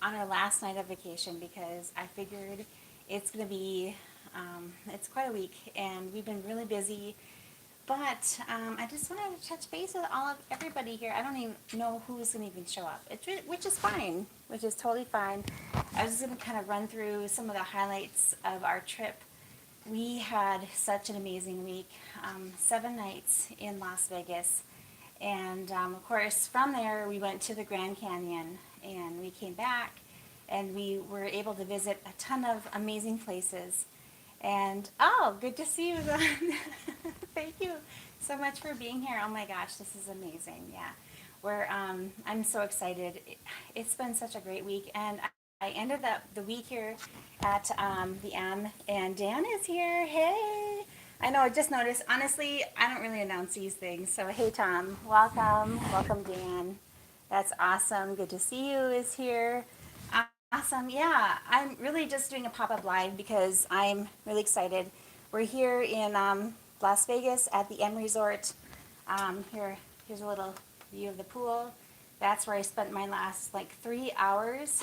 on our last night of vacation because I figured it's going to be, it's quite a week and we've been really busy. But I just wanted to touch base with all of everybody here. I don't even know who's going to even show up, which is fine, which is totally fine. I was just going to kind of run through some of the highlights of our trip. We had such an amazing week, 7 nights in Las Vegas. And of course, from there, we went to the Grand Canyon and we came back and we were able to visit a ton of amazing places. And oh, good to see you, Ron. Thank you so much for being here. Oh my gosh, this is amazing. Yeah, I'm so excited. It's been such a great week, and I ended up the week here at the M, and Dan is here. Hey, I know. I just noticed. Honestly, I don't really announce these things. So hey, Tom, welcome, Dan. That's awesome. Good to see you. Is here. Awesome. Yeah, I'm really just doing a pop-up live because I'm really excited. We're here in Las Vegas at the M Resort. Here's a little view of the pool. That's where I spent my last like 3 hours,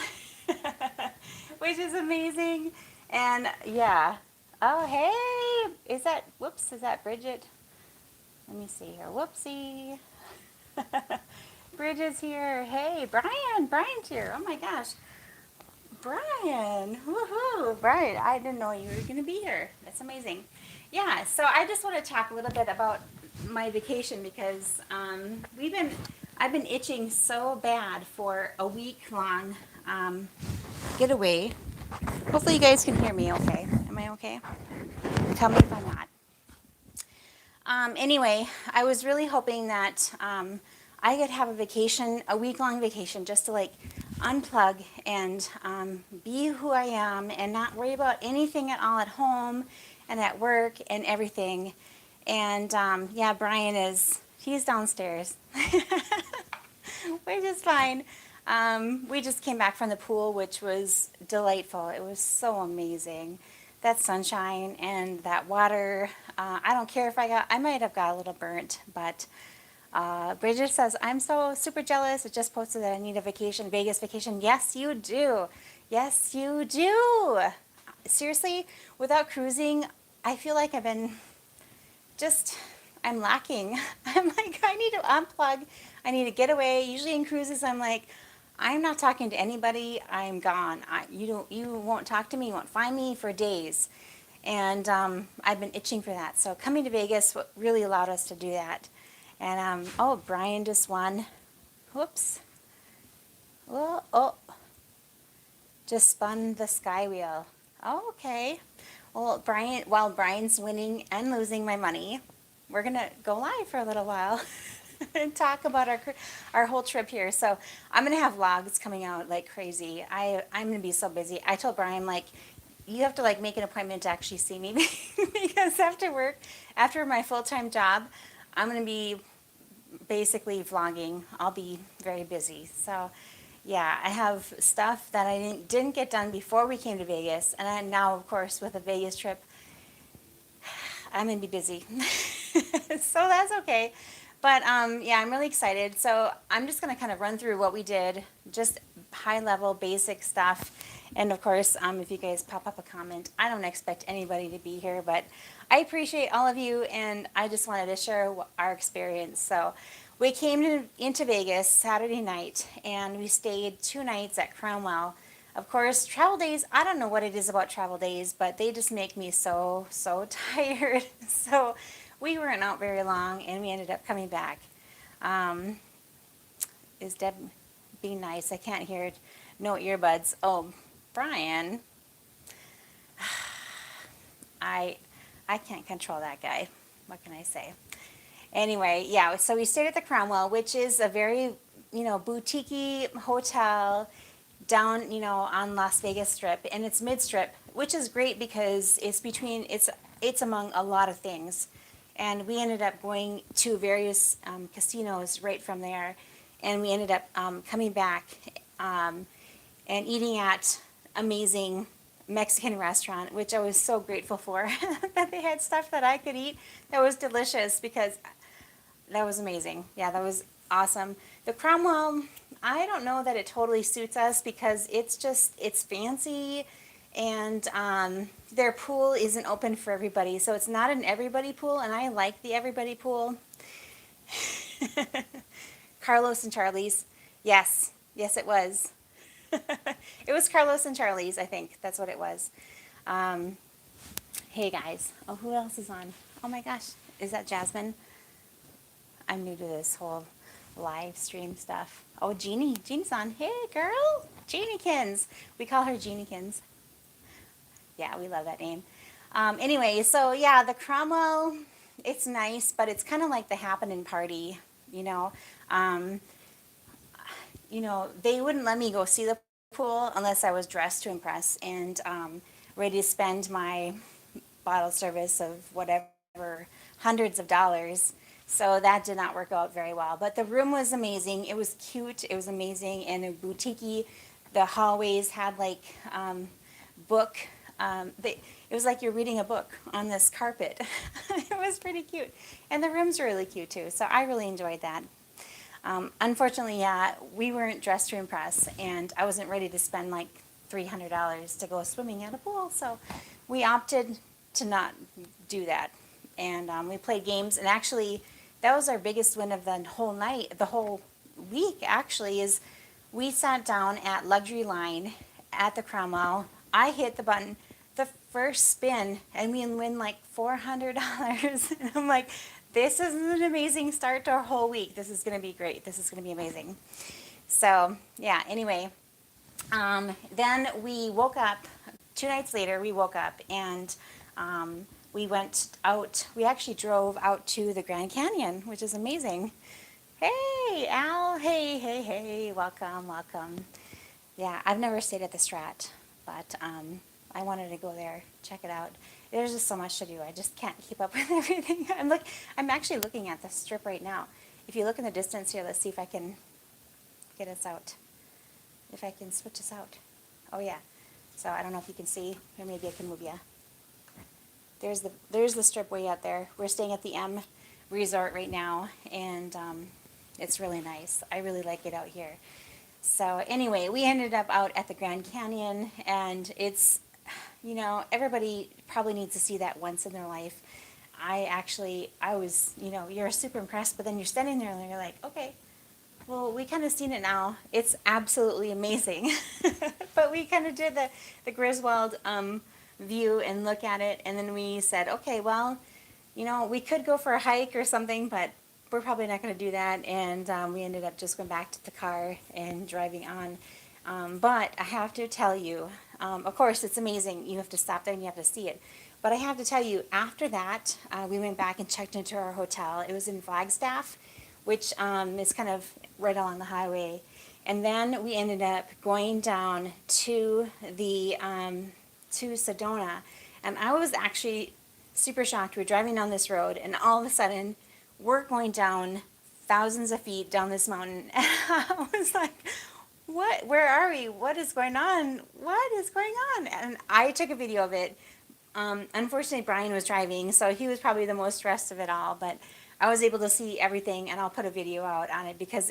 which is amazing. And yeah. Oh, hey, is that Bridget? Let me see here. Whoopsie. Bridget's here. Hey, Brian's here. Oh my gosh. Brian, woohoo! Brian, I didn't know you were going to be here. That's amazing. Yeah, so I just want to talk a little bit about my vacation because I've been itching so bad for a week long getaway. Hopefully, you guys can hear me okay. Am I okay? Tell me if I'm not. Anyway, I was really hoping that I could have a vacation, a week-long vacation, just to like unplug and be who I am and not worry about anything at all at home and at work and everything. And yeah, he's downstairs, which is fine. We just came back from the pool, which was delightful. It was so amazing. That sunshine and that water. I don't care if I might have got a little burnt, but Bridget says, I'm so super jealous. I just posted that I need a vacation, Vegas vacation. Yes, you do. Yes, you do. Seriously, without cruising, I feel like I'm lacking. I'm like, I need to unplug. I need to get away. Usually in cruises, I'm like, I'm not talking to anybody. I'm gone. You won't talk to me. You won't find me for days. And I've been itching for that. So coming to Vegas really allowed us to do that. And oh, Brian just won. Whoops. Oh, just spun the sky wheel. Oh, okay. Well, while Brian's winning and losing my money, we're gonna go live for a little while and talk about our whole trip here. So I'm gonna have vlogs coming out like crazy. I'm gonna be so busy. I told Brian like, you have to like make an appointment to actually see me because after work, after my full-time job, I'm gonna be basically vlogging. I'll be very busy. So yeah, I have stuff that I didn't get done before we came to Vegas, and now, of course, with the Vegas trip, I'm gonna be busy. So that's okay. But yeah, I'm really excited. So I'm just gonna kind of run through what we did, just high level, basic stuff. And of course, if you guys pop up a comment, I don't expect anybody to be here, but I appreciate all of you, and I just wanted to share our experience. So we came into Vegas Saturday night, and we stayed 2 nights at Cromwell. Of course, travel days, I don't know what it is about travel days, but they just make me so tired. So we weren't out very long, and we ended up coming back. Is Deb being nice? I can't hear it. No earbuds. Oh, Brian. I can't control that guy. What can I say? Anyway, yeah, so we stayed at the Cromwell, which is a very, boutique hotel down, on Las Vegas Strip, and it's mid-strip, which is great because it's among a lot of things. And we ended up going to various casinos right from there, and we ended up coming back and eating at amazing Mexican restaurant, which I was so grateful for, that they had stuff that I could eat that was delicious because that was amazing. Yeah, that was awesome. The Cromwell, I don't know that it totally suits us because it's fancy, and their pool isn't open for everybody. So it's not an everybody pool, and I like the everybody pool. Carlos and Charlie's. Yes, yes, it was. It was Carlos and Charlie's, I think. That's what it was. Um, hey guys. Oh, who else is on? Oh my gosh. Is that Jasmine? I'm new to this whole live stream stuff. Oh, Jeannie. Jeannie's on. Hey, girl. Jeanniekins. We call her Jeanniekins. Yeah, we love that name. Anyway, so yeah, the Cromwell, it's nice, but it's kind of like the happening party, you know. Um, they wouldn't let me go see the pool unless I was dressed to impress and ready to spend my bottle service of whatever, hundreds of dollars. So that did not work out very well. But the room was amazing. It was cute. It was amazing and a boutique. The hallways had like book. It was like you're reading a book on this carpet. It was pretty cute. And the rooms were really cute too. So I really enjoyed that. Unfortunately, yeah, we weren't dressed to impress, and I wasn't ready to spend like $300 to go swimming at a pool, so we opted to not do that. And we played games, and actually, that was our biggest win of the whole night, the whole week, actually, is we sat down at Luxury Line at the Cromwell. I hit the button the first spin, and we win like $400. And I'm like, this is an amazing start to our whole week. This is going to be great. This is going to be amazing. So, yeah, anyway. Then we woke up, 2 nights later, we woke up and we went out. We actually drove out to the Grand Canyon, which is amazing. Hey, Al. Hey, hey, hey. Welcome, welcome. Yeah, I've never stayed at the Strat, but I wanted to go there, check it out. There's just so much to do. I just can't keep up with everything. I'm actually looking at the strip right now. If you look in the distance here, let's see if I can get us out. If I can switch us out. Oh yeah. So I don't know if you can see, or maybe I can move you. There's the strip way out there. We're staying at the M Resort right now, and it's really nice. I really like it out here. So anyway, we ended up out at the Grand Canyon, and it's, everybody probably needs to see that once in their life. I was, you're super impressed, but then you're standing there and you're like, okay, well, we kind of seen it now. It's absolutely amazing. But we kind of did the Griswold view and look at it, and then we said, okay, well, we could go for a hike or something, but we're probably not going to do that, and we ended up just going back to the car and driving on. But I have to tell you, of course, it's amazing. You have to stop there and you have to see it. But I have to tell you, after that, we went back and checked into our hotel. It was in Flagstaff, which is kind of right along the highway. And then we ended up going down to to Sedona. And I was actually super shocked. We were driving down this road, and all of a sudden, we're going down thousands of feet down this mountain. And I was like, what? Where are we? What is going on? What is going on? And I took a video of it. Unfortunately, Brian was driving, so he was probably the most stressed of it all. But I was able to see everything, and I'll put a video out on it because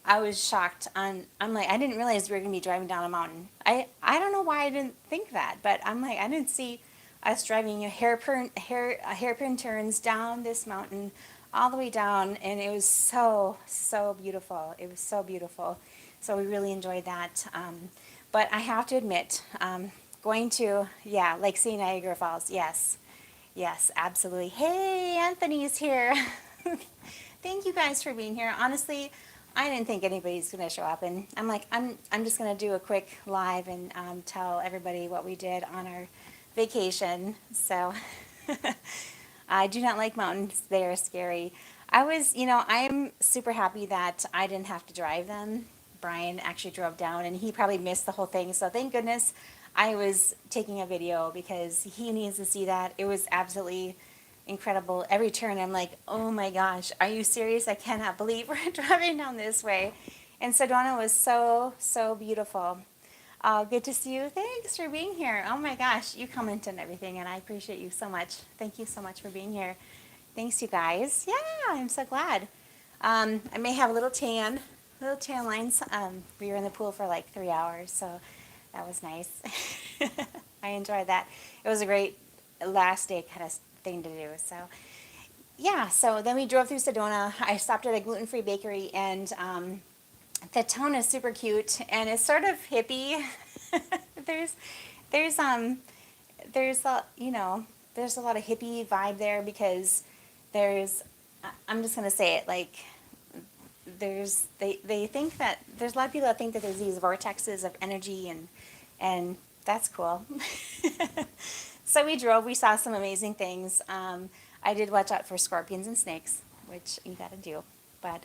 I was shocked. I'm like, I didn't realize we were going to be driving down a mountain. I don't know why I didn't think that, but I'm like, I didn't see us driving a hairpin turns down this mountain all the way down, and it was so, so beautiful. It was so beautiful. So we really enjoyed that. But I have to admit, going to, Lake St. Niagara Falls, yes, absolutely. Hey, Anthony's here. Thank you guys for being here. Honestly, I didn't think anybody's going to show up, and I'm like, I'm just going to do a quick live and tell everybody what we did on our vacation. So I do not like mountains. They are scary. I'm super happy that I didn't have to drive them. Brian actually drove down, and he probably missed the whole thing. So thank goodness I was taking a video because he needs to see that. It was absolutely incredible. Every turn, I'm like, oh my gosh, are you serious? I cannot believe we're driving down this way. And Sedona was so, so beautiful. Good to see you. Thanks for being here. Oh my gosh, you comment on everything, and I appreciate you so much. Thank you so much for being here. Thanks, you guys. Yeah, I'm so glad. I may have a little tan little tan lines. We were in the pool for like 3 hours, so that was nice. I enjoyed that. It was a great last day kind of thing to do. So yeah, so then we drove through Sedona. I stopped at a gluten-free bakery, and the town is super cute, and it's sort of hippie. there's there's there's a there's a lot of hippie vibe there because I'm just gonna say it, like they think that there's a lot of people that think that there's these vortexes of energy, and that's cool. So we drove, we saw some amazing things. I did watch out for scorpions and snakes, which you gotta do. But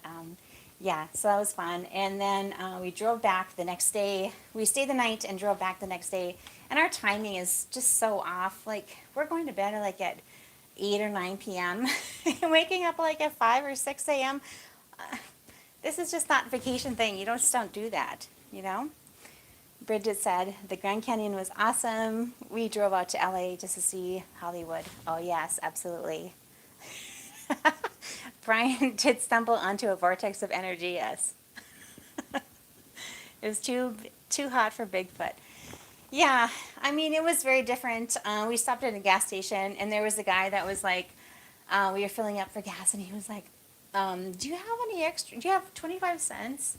yeah, so that was fun. And then we drove back the next day. We stayed the night and drove back the next day. And our timing is just so off. Like, we're going to bed like at 8 or 9 p.m. and waking up like at 5 or 6 a.m. This is just not a vacation thing. You just don't do that, you know? Bridget said the Grand Canyon was awesome. We drove out to LA just to see Hollywood. Oh yes, absolutely. Brian did stumble onto a vortex of energy, yes. It was too hot for Bigfoot. Yeah, I mean, it was very different. We stopped at a gas station, and there was a guy that was like, we were filling up for gas, and he was like, do you have any extra, do you have 25 cents?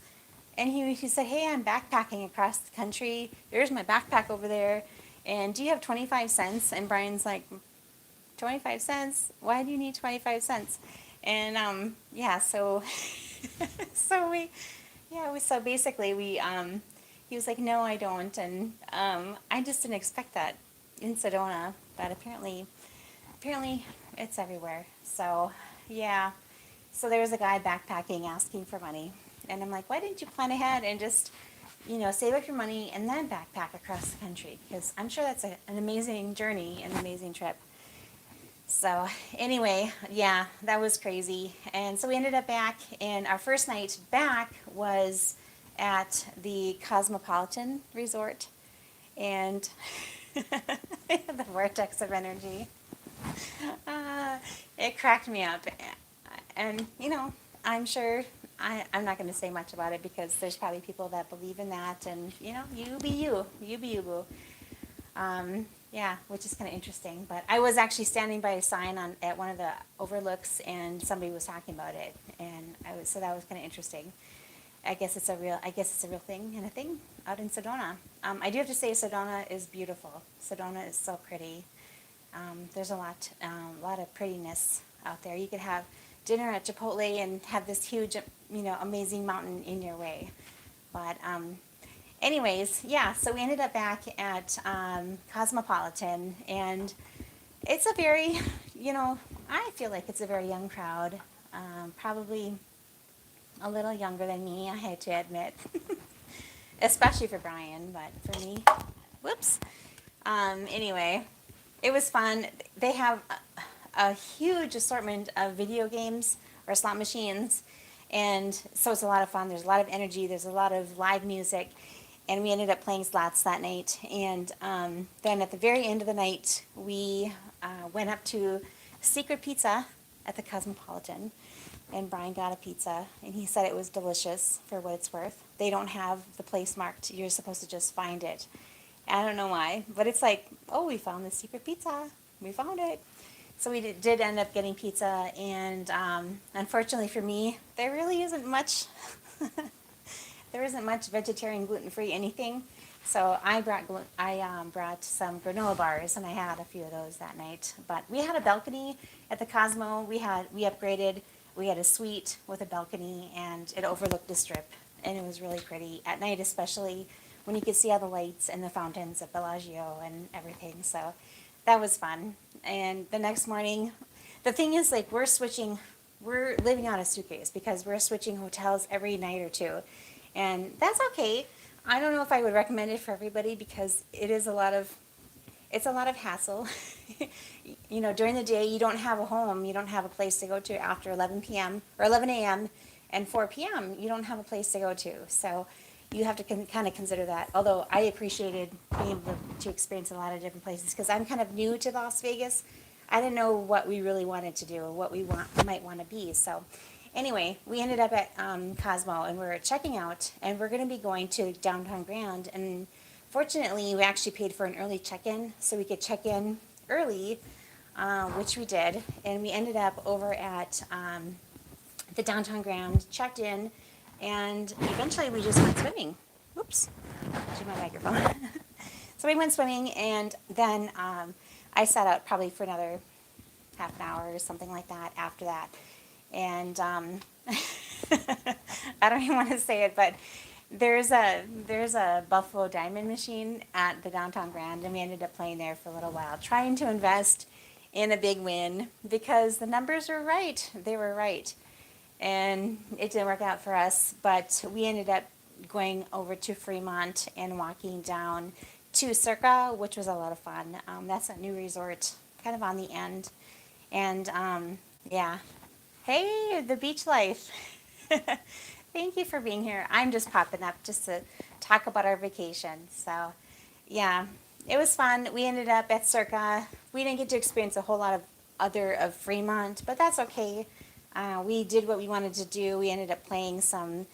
And he said, hey, I'm backpacking across the country. There's my backpack over there. And do you have 25 cents? And Brian's like, 25 cents? Why do you need 25 cents? And yeah, so so basically he was like, no, I don't. And I just didn't expect that in Sedona, but apparently it's everywhere. So yeah, so there was a guy backpacking asking for money. And I'm like, why didn't you plan ahead and just, save up your money and then backpack across the country? Because I'm sure that's an amazing journey, an amazing trip. So anyway, yeah, that was crazy. And so we ended up back, and our first night back was at the Cosmopolitan Resort. And the vortex of energy. It cracked me up. And, I'm sure I'm not going to say much about it because there's probably people that believe in that, and you be you, boo. Yeah, which is kind of interesting. But I was actually standing by a sign at one of the overlooks, and somebody was talking about it, and so that was kind of interesting. I guess it's a real thing and a thing out in Sedona. I do have to say Sedona is beautiful. Sedona is so pretty. There's a lot of prettiness out there. You could have dinner at Chipotle and have this huge, amazing mountain in your way. But anyways, yeah, so we ended up back at Cosmopolitan, and it's a very, I feel like it's a very young crowd, probably a little younger than me, I had to admit, especially for Brian, but for me, whoops. Anyway, it was fun. They have a huge assortment of video games or slot machines, and so it's a lot of fun. There's a lot of energy, there's a lot of live music, and we ended up playing slots that night. And then at the very end of the night, we went up to Secret Pizza at the Cosmopolitan, and Brian got a pizza, and he said it was delicious for what it's worth. They don't have the place marked. You're supposed to just find it. I don't know why, but it's like, oh, we found the secret pizza. We found it. So we did end up getting pizza, and unfortunately for me, there really isn't much. There isn't much vegetarian, gluten-free anything. So I brought some granola bars, and I had a few of those that night. But we had a balcony at the Cosmo. We upgraded. We had a suite with a balcony, and it overlooked the Strip, and it was really pretty at night, especially when you could see all the lights and the fountains at Bellagio and everything. So that was fun. And the next morning, the thing is, like, we're living on a suitcase because we're switching hotels every night or two. And that's okay. I don't know if I would recommend it for everybody because it's a lot of hassle. During the day, you don't have a home. You don't have a place to go to after 11 p.m. or 11 a.m. and 4 p.m. You don't have a place to go to. So you have to kind of consider that. Although I appreciated being able to experience a lot of different places because I'm kind of new to Las Vegas. I didn't know what we really wanted to do or what we might want to be. So Anyway, we ended up at Cosmo, and we're checking out, and we're going to be going to downtown Grand. And fortunately, we actually paid for an early check-in, so we could check in early, which we did. And we ended up over at the downtown Grand, checked in, and eventually we just went swimming. Oops, to my microphone. So we went swimming, and then I sat out probably for another half an hour or something like that after that. And I don't even want to say it, but there's a Buffalo Diamond machine at the downtown Grand, and we ended up playing there for a little while, trying to invest in a big win because the numbers were right. They were right. And it didn't work out for us, but we ended up going over to Fremont and walking down to Circa, which was a lot of fun. That's a new resort, kind of on the end. And yeah. Hey, the beach life. Thank you for being here. I'm just popping up just to talk about our vacation. So, yeah, it was fun. We ended up at Circa. We didn't get to experience a whole lot of other of Fremont, but that's okay. We did what we wanted to do. We ended up playing some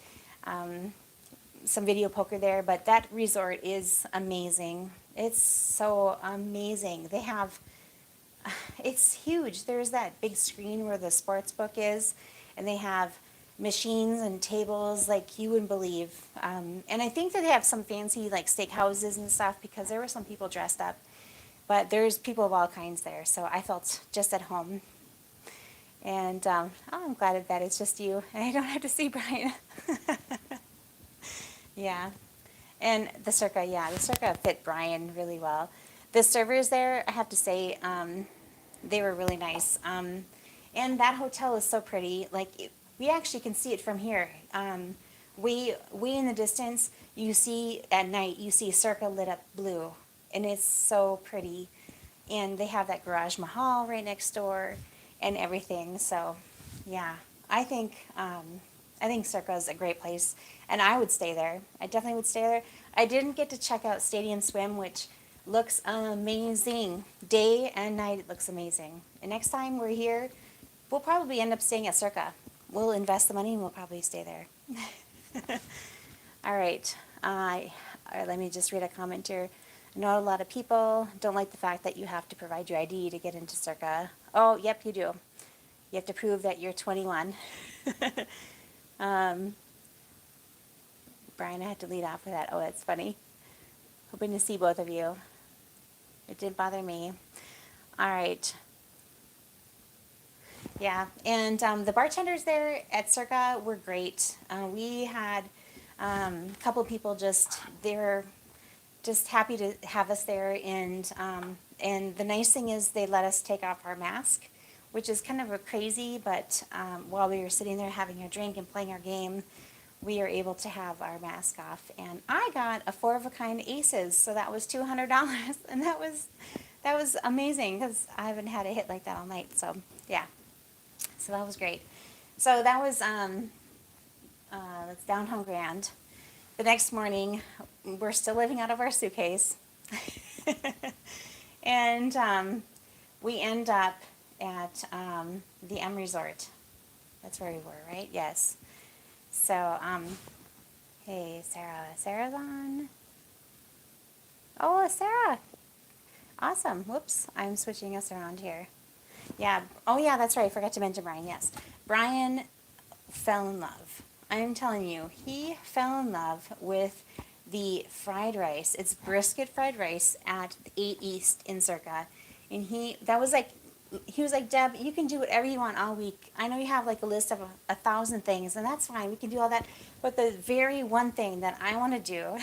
video poker there, but that resort is amazing. It's so amazing. They have, it's huge. There's that big screen where the sports book is, and they have machines and tables like you wouldn't believe. And I think that they have some fancy like steak houses and stuff because there were some people dressed up, but there's people of all kinds there. So I felt just at home. And oh, I'm glad that it's just you, and I don't have to see Brian. Yeah. And the Circa, yeah, the Circa fit Brian really well. The servers there, I have to say, they were really nice. And that hotel is so pretty. Like, we actually can see it from here. Way in the distance, you see, at night, you see Circa lit up blue. And it's so pretty. And they have that Garage Mahal right next door and everything. So, yeah, I think Circa is a great place. And I would stay there. I definitely would stay there. I didn't get to check out Stadium Swim, which looks amazing. Day and night, it looks amazing. And next time we're here, we'll probably end up staying at Circa. We'll invest the money and we'll probably stay there. All right. Let me just read a comment here. I know a lot of people don't like the fact that you have to provide your ID to get into Circa. Oh, yep, you do. You have to prove that you're 21. Brian, I had to lead off with that. Oh, that's funny. Hoping to see both of you. It didn't bother me. All right. Yeah, and the bartenders there at Circa were great. We had a couple people they were just happy to have us there, and the nice thing is they let us take off our mask, which is kind of a crazy, but while we were sitting there having a drink and playing our game, we were able to have our mask off, and I got a 4-of-a-kind Aces, so that was $200, and that was amazing because I haven't had a hit like that all night. So yeah, so that was great. So that was that's downtown Grand. The next morning, we're still living out of our suitcase, and we end up at the M Resort. That's where we were, right? Yes. So, hey, Sarah. Sarah's on. Oh, Sarah. Awesome. Whoops. I'm switching us around here. Yeah. Oh, yeah, that's right. I forgot to mention Brian. Yes. Brian fell in love. I'm telling you, he fell in love with the fried rice. It's brisket fried rice at 8 East in Circa. And he was like, Deb, you can do whatever you want all week. I know you have like a list of 1,000 things, and that's fine. We can do all that. But the very one thing that I want to do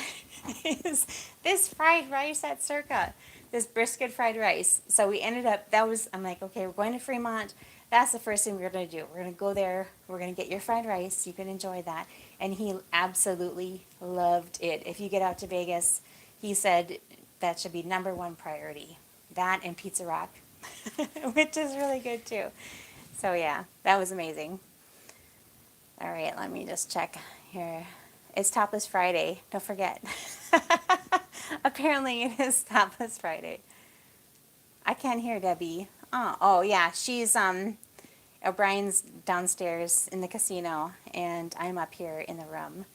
is this fried rice at Circa, this brisket fried rice. So we ended up, I'm like, okay, we're going to Fremont. That's the first thing we're going to do. We're going to go there. We're going to get your fried rice. You can enjoy that. And he absolutely loved it. If you get out to Vegas, he said that should be #1 priority. That and Pizza Rock. Which is really good too. So yeah, that was amazing. All right, let me just check here. It's Topless Friday. Don't forget. Apparently it is Topless Friday. I can't hear Debbie. Oh yeah, she's O'Brien's downstairs in the casino, and I'm up here in the room.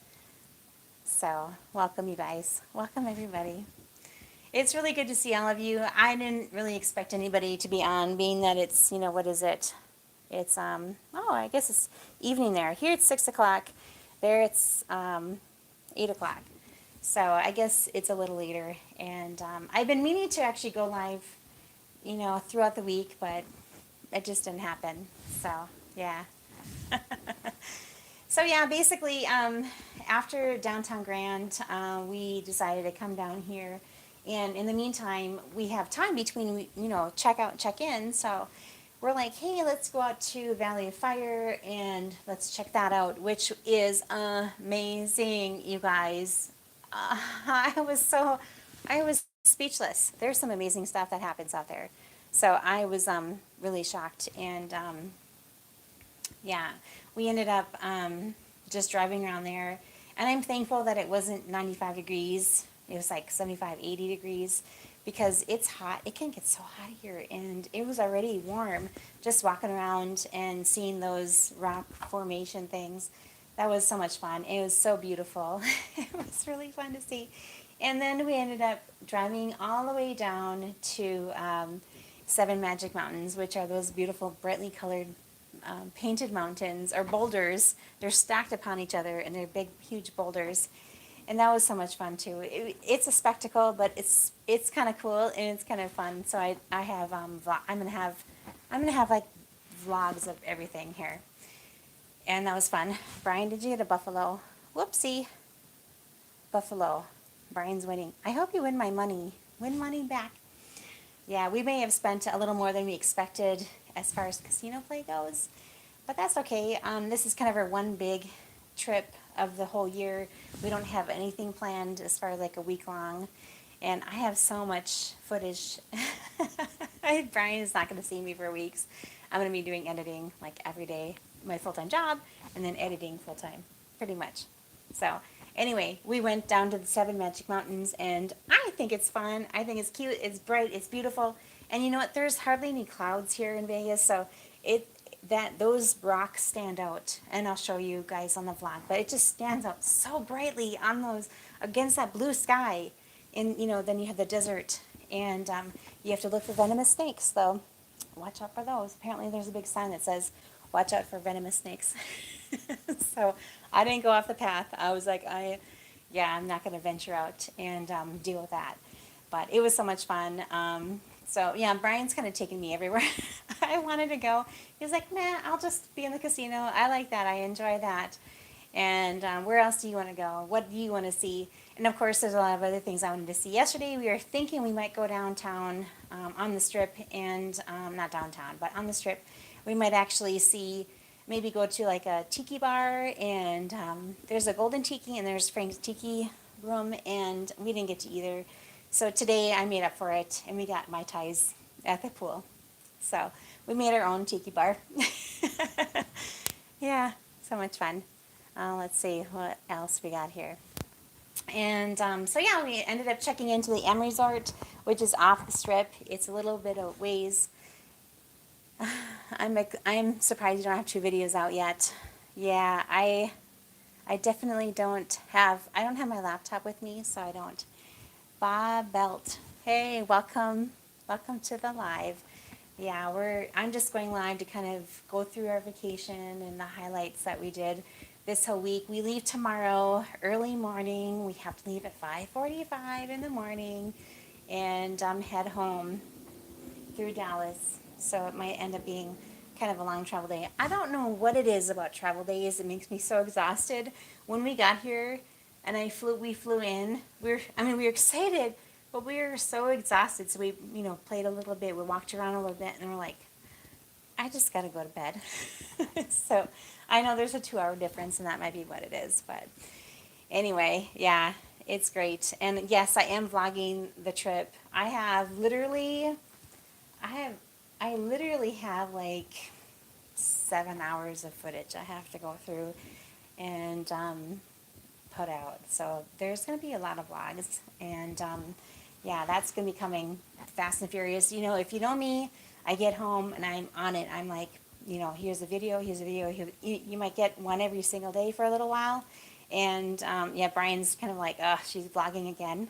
So, welcome you guys. Welcome everybody. It's really good to see all of you. I didn't really expect anybody to be on, being that it's, what is it? It's, I guess it's evening there. Here it's 6 o'clock. There it's 8 o'clock. So I guess it's a little later. And I've been meaning to actually go live, throughout the week, but it just didn't happen. So, yeah. So, yeah, basically, after Downtown Grand, we decided to come down here. And in the meantime, we have time between, check out and check in. So we're like, hey, let's go out to Valley of Fire and let's check that out, which is amazing, you guys. I was speechless. There's some amazing stuff that happens out there. So I was really shocked. And yeah, we ended up just driving around there. And I'm thankful that it wasn't 95 degrees. It was like 75, 80 degrees because it's hot. It can get so hot here. And it was already warm just walking around and seeing those rock formation things. That was so much fun. It was so beautiful. It was really fun to see. And then we ended up driving all the way down to Seven Magic Mountains, which are those beautiful, brightly colored painted mountains or boulders. They're stacked upon each other, and they're big, huge boulders. And that was so much fun too. It's a spectacle, but it's kind of cool and it's kind of fun. So I have I'm gonna have like vlogs of everything here, and that was fun. Brian, did you get a buffalo? Whoopsie, buffalo. Brian's winning. I hope you win my money. Win money back. Yeah, we may have spent a little more than we expected as far as casino play goes, but that's okay. This is kind of our one big trip of the whole year. We don't have anything planned as far as like a week long, and I have so much footage. Brian is not going to see me for weeks. I'm going to be doing editing like every day, my full-time job, and then editing full-time, pretty much. So anyway, we went down to the Seven Magic Mountains, and I think it's fun. I think it's cute, it's bright, it's beautiful, and you know what? There's hardly any clouds here in Vegas, so those rocks stand out, and I'll show you guys on the vlog, but it just stands out so brightly on those, against that blue sky. And then you have the desert, and you have to look for venomous snakes, though. Watch out for those. Apparently there's a big sign that says watch out for venomous snakes. So I didn't go off the path. I was like, I'm not going to venture out and deal with that. But it was so much fun. So yeah, Brian's kind of taking me everywhere I wanted to go. He was like, nah, I'll just be in the casino. I like that. I enjoy that. And where else do you want to go? What do you want to see? And of course, there's a lot of other things I wanted to see. Yesterday, we were thinking we might go downtown on the Strip, and not downtown, but on the Strip. We might actually maybe go to like a tiki bar, and there's a Golden Tiki, and there's Frank's Tiki Room, and we didn't get to either. So today I made up for it, and we got Mai Tais at the pool. So we made our own tiki bar. Yeah, so much fun. Let's see what else we got here. And so yeah, we ended up checking into the M Resort, which is off the Strip. It's a little bit of ways. I'm surprised you don't have 2 videos out yet. Yeah, I definitely don't have my laptop with me, so I don't. Bob Belt. Hey, welcome to the live. Yeah, I'm just going live to kind of go through our vacation and the highlights that we did this whole week. We leave tomorrow early morning. We have to leave at 5:45 in the morning and head home through Dallas. So it might end up being kind of a long travel day. I don't know what it is about travel days. It makes me so exhausted. When we got here and we flew in, we were excited, but we were so exhausted. So we, played a little bit. We walked around a little bit, and we're like, I just got to go to bed. So I know there's a 2-hour difference, and that might be what it is. But anyway, yeah, it's great. And yes, I am vlogging the trip. I literally have like 7 hours of footage I have to go through and put out. So there's going to be a lot of vlogs, and yeah, that's going to be coming fast and furious. If you know me, I get home and I'm on it. I'm like here's a video, you might get one every single day for a little while. And yeah, Brian's kind of like, oh, she's vlogging again.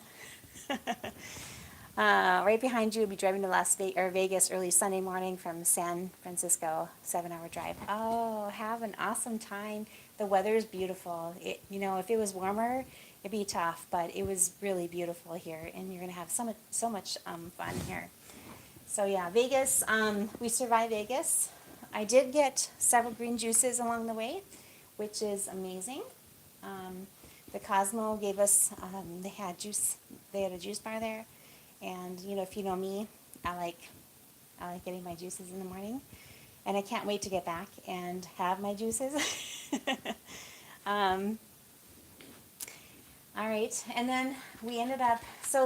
Right behind you, we'll be driving to Vegas early Sunday morning from San Francisco, 7-hour drive. Oh, have an awesome time. The weather is beautiful. If it was warmer, it'd be tough, but it was really beautiful here, and you're gonna have so much fun here. So yeah, Vegas. We survived Vegas. I did get several green juices along the way, which is amazing. The Cosmo gave us. They had juice. They had a juice bar there. And if you know me, I like getting my juices in the morning, and I can't wait to get back and have my juices. All right, and then we ended up. So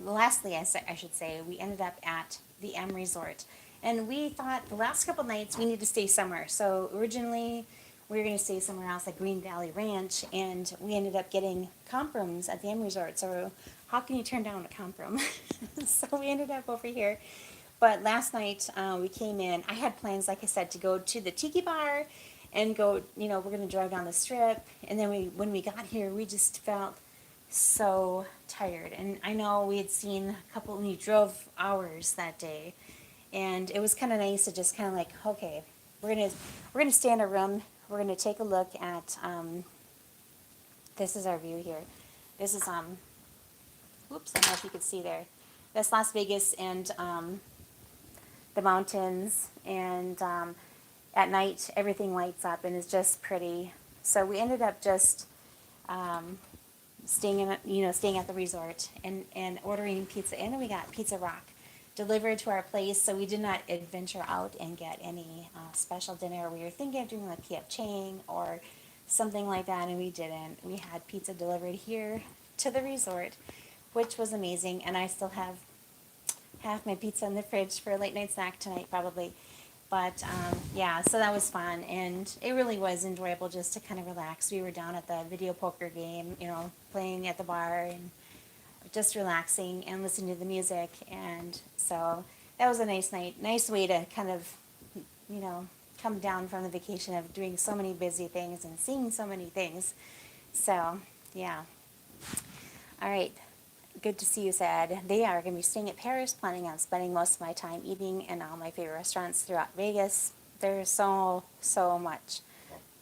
lastly, I should say, we ended up at the M Resort, and we thought the last couple nights we need to stay somewhere. So originally we were going to stay somewhere else like Green Valley Ranch, and we ended up getting comp rooms at the M Resort. So how can you turn down a comp room? So we ended up over here. But last night we came in. I had plans, like I said, to go to the Tiki Bar and go, we're going to drive down the strip. And then when we got here, we just felt so tired. And I know we had seen we drove hours that day. And it was kind of nice to just kind of like, okay, we're gonna stay in a room. We're going to take a look at, this is our view here. This is, oops, I don't know if you could see there. That's Las Vegas and the mountains, and at night everything lights up and is just pretty. So we ended up just staying at the resort and ordering pizza, and then we got Pizza Rock delivered to our place. So we did not adventure out and get any special dinner. We were thinking of doing like P.F. Chang or something like that, and we didn't. We had pizza delivered here to the resort, which was amazing, and I still have my pizza in the fridge for a late night snack tonight probably. But yeah, so that was fun, and it really was enjoyable just to kind of relax. We were down at the video poker game, playing at the bar and just relaxing and listening to the music, and so that was a nice night, nice way to kind of, come down from the vacation of doing so many busy things and seeing so many things. So yeah. All right. Good to see you, Sad. They are going to be staying at Paris, planning on spending most of my time eating in all my favorite restaurants throughout Vegas. There's so much.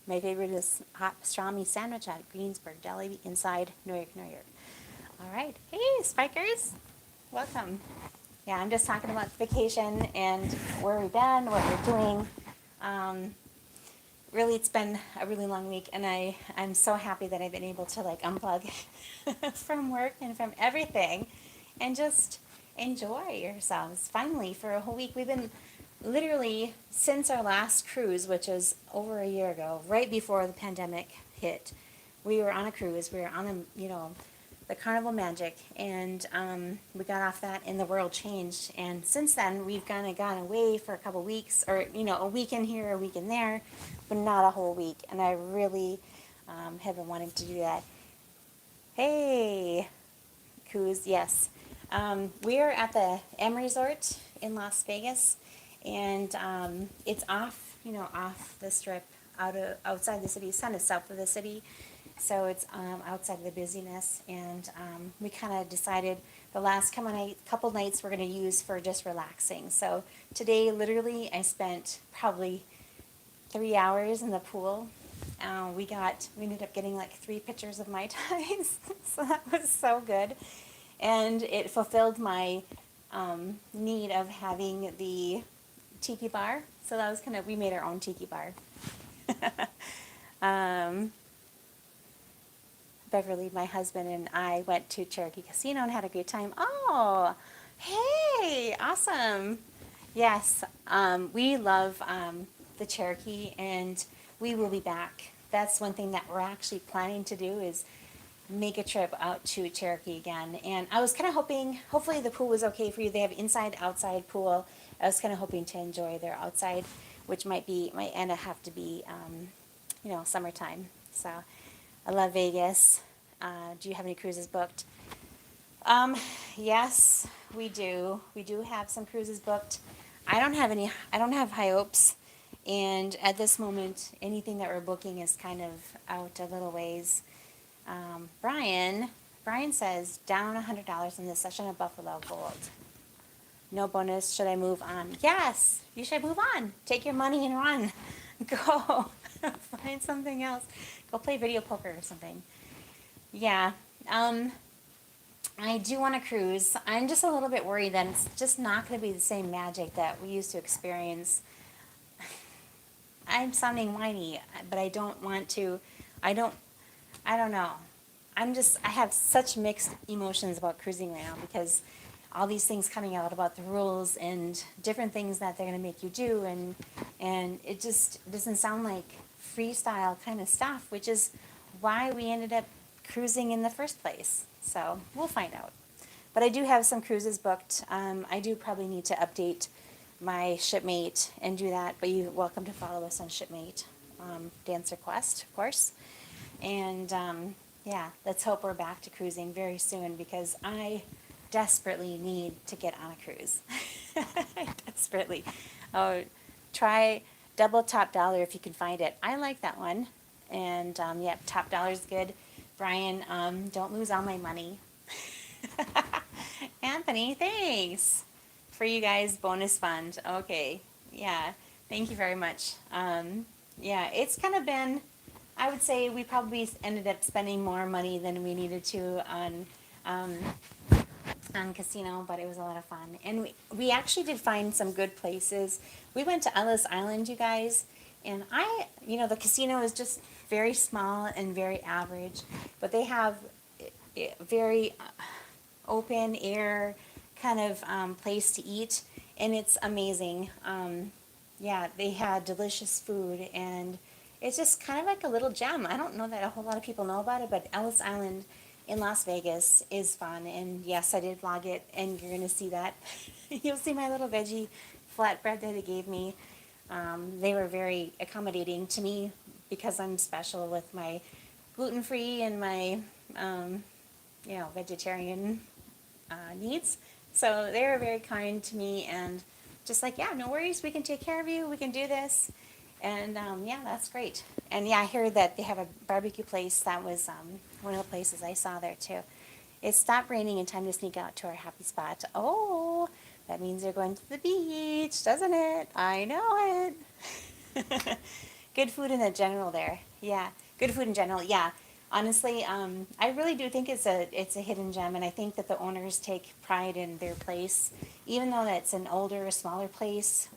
My favorite is hot pastrami sandwich at Greensburg Deli inside New York, New York. All right. Hey, Spikers. Welcome. Yeah, I'm just talking about the vacation and where we've been, what we're doing. Really, it's been a really long week, and I'm so happy that I've been able to unplug from work and from everything and just enjoy yourselves. Finally, for a whole week, we've been literally since our last cruise, which was over a year ago, right before the pandemic hit. We were on a cruise. We were on the Carnival Magic, and we got off that, and the world changed. And since then, we've kind of gone away for a couple weeks, or a weekend here, a weekend there, but not a whole week. And I really have been wanting to do that. Hey, Coos, yes. We are at the M Resort in Las Vegas, and it's off the strip, outside the city. It's kind of south of the city. So it's outside of the busyness, and we kind of decided the last couple nights we're going to use for just relaxing. So today, literally, I spent probably 3 hours in the pool. We ended up getting 3 pitchers of Mai Tais, so that was so good, and it fulfilled my need of having the tiki bar. So that was we made our own tiki bar. Beverly, my husband, and I went to Cherokee Casino and had a great time. Oh, hey, awesome. Yes, we love the Cherokee, and we will be back. That's one thing that we're actually planning to do is make a trip out to Cherokee again. And I was kind of hopefully the pool was okay for you. They have inside, outside pool. I was kind of hoping to enjoy their outside, which might end up have to be, summertime. So I love Vegas. Do you have any cruises booked? Yes, we do. We do have some cruises booked. I don't have high hopes, And at this moment, anything that we're booking is kind of out a little ways. Brian says down $100 in this session of Buffalo Gold. No bonus. Should I move on? Yes, you should move on. Take your money and run. Go find something else. Go play video poker or something. Yeah. I do want to cruise. I'm just a little bit worried that it's just not going to be the same magic that we used to experience. I'm sounding whiny, but I don't want to. I don't know. I have such mixed emotions about cruising right now because all these things coming out about the rules and different things that they're going to make you do, and it just doesn't sound like freestyle kind of stuff, which is why we ended up cruising in the first place. So we'll find out. But I do have some cruises booked. I do probably need to update my shipmate and do that, but you're welcome to follow us on shipmate, Dancer Quest, of course. And yeah, let's hope we're back to cruising very soon because I desperately need to get on a cruise. Desperately. Oh, try double top dollar if you can find it. I like that one. And yeah, top dollar is good. Brian, don't lose all my money. Anthony, thanks for you guys bonus fund. Okay, yeah, thank you very much. Yeah, it's kind of been, I would say we probably ended up spending more money than we needed to um, on casino, but it was a lot of fun. And we actually did find some good places. We went to Ellis Island, you guys, and the casino is just very small and very average, but they have very open air kind of place to eat, and it's amazing. Yeah, they had delicious food, and it's just kind of like a little gem. I don't know that a whole lot of people know about it, but Ellis Island in Las Vegas is fun, and yes, I did vlog it, and you're gonna see that. You'll see my little veggie flatbread that they gave me. They were very accommodating to me because I'm special with my gluten-free and my vegetarian needs. So they were very kind to me and just like, yeah, no worries, we can take care of you, we can do this. And yeah, that's great. And yeah, I heard that they have a barbecue place. That was one of the places I saw there too. It stopped raining in time to sneak out to our happy spot. Oh, that means they're going to the beach, doesn't it? I know it. Good food in the general there. Yeah, good food in general. Yeah, honestly, I really do think it's a hidden gem, and I think that the owners take pride in their place, even though that's an older, smaller place.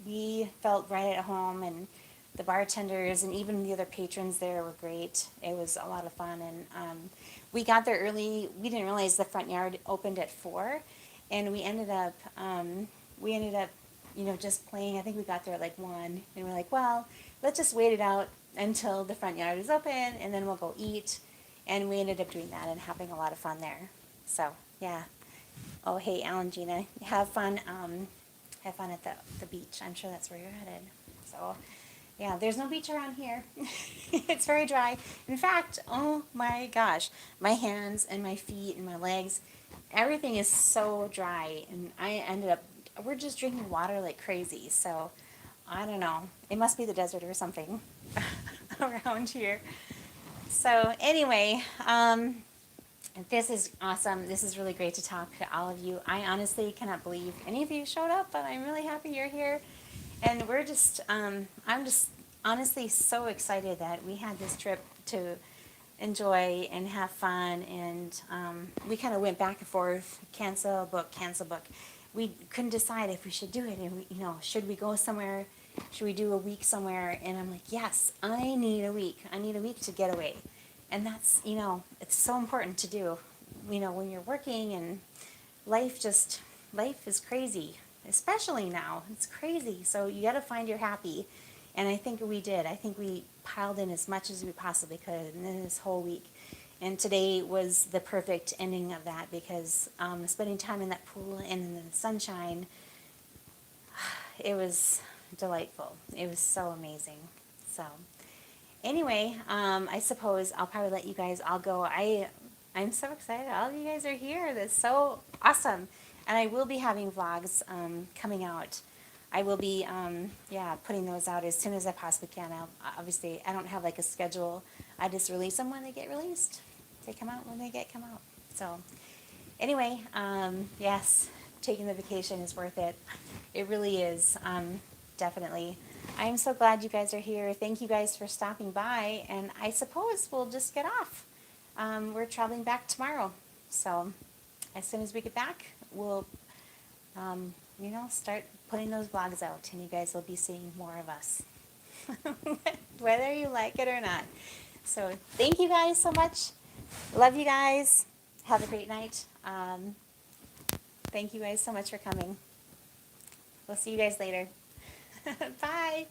We felt right at home, and the bartenders and even the other patrons there were great. It was a lot of fun, and we got there early. We didn't realize the front yard opened at 4, and we ended up just playing. I think we got there at like 1, and we're like, well, let's just wait it out until the front yard is open, and then we'll go eat. And we ended up doing that and having a lot of fun there. So yeah. Oh hey, Alan, Gina, have fun. Have fun at the beach. I'm sure that's where you're headed. So yeah, there's no beach around here. It's very dry. In fact, oh my gosh, my hands and my feet and my legs, everything is so dry. And we're just drinking water like crazy. So I don't know. It must be the desert or something around here. So anyway, this is awesome. This is really great to talk to all of you. I honestly cannot believe any of you showed up, but I'm really happy you're here. And I'm just honestly so excited that we had this trip to enjoy and have fun. And we kind of went back and forth, cancel, book, cancel, book. We couldn't decide if we should do it. And should we go somewhere? Should we do a week somewhere? And I'm like, yes, I need a week. I need a week to get away. And it's so important to do, when you're working and life is crazy, especially now. It's crazy. So you got to find your happy. And I think we did. I think we piled in as much as we possibly could in this whole week. And today was the perfect ending of that because spending time in that pool and in the sunshine, it was delightful. It was so amazing. So anyway, I suppose I'll probably let you guys all go. I'm so excited. All of you guys are here. That's so awesome. And I will be having vlogs coming out I will be, yeah, putting those out as soon as I possibly can. Obviously, I don't have like a schedule. I just release them when they get released. They come out when they come out. So, anyway, yes, taking the vacation is worth it. It really is, definitely. I'm so glad you guys are here. Thank you guys for stopping by, and I suppose we'll just get off. We're traveling back tomorrow, so as soon as we get back, we'll, start putting those blogs out, and you guys will be seeing more of us, whether you like it or not. So thank you guys so much. Love you guys. Have a great night. Thank you guys so much for coming. We'll see you guys later. Bye.